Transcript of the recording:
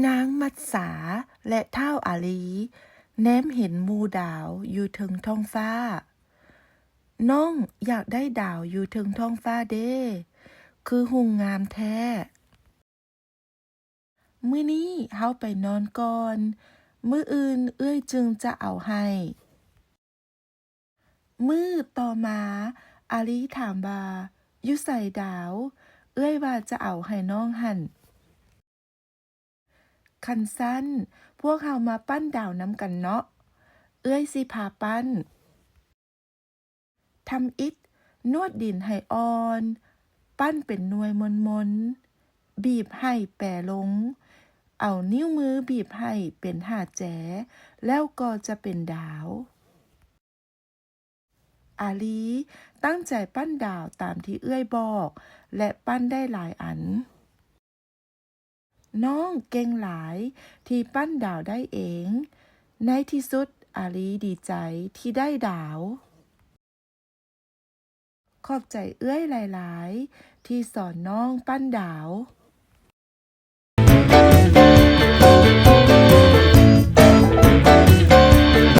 นางมัจสาและท้าวอาลีแนมเห็นหมู่ดาวอยู่เทิงท้องฟ้าน้องอยากได้ดาวอยู่เทิงท้องฟ้าเด้คือหุ่งงามแท้มื้อนี้เฮาไปนอนก่อนมื้ออื่นเอื้อยจึงจะเอาให้มื้อต่อมาอาลีถามว่าอยู่ไสดาวเอื้อยว่าจะเอาให้น้องหั่นคันซั้นพวกเฮามาปั้นดาวนำกันเนาะเอื้อยสิพาปั้นทำอิฐนวดดินให้อ่อนปั้นเป็นหน่วยมนๆบีบให้แป่ลงเอานิ้วมือบีบให้เป็นหาแจแล้วก็จะเป็นดาวอาลีตั้งใจปั้นดาวตามที่เอื้อยบอกและปั้นได้หลายอันน้องเก่งหลายที่ปั้นดาวได้เองในที่สุดอาลีดีใจที่ได้ดาวขอบใจเอื้อยหลายๆที่สอนน้องปั้นดาว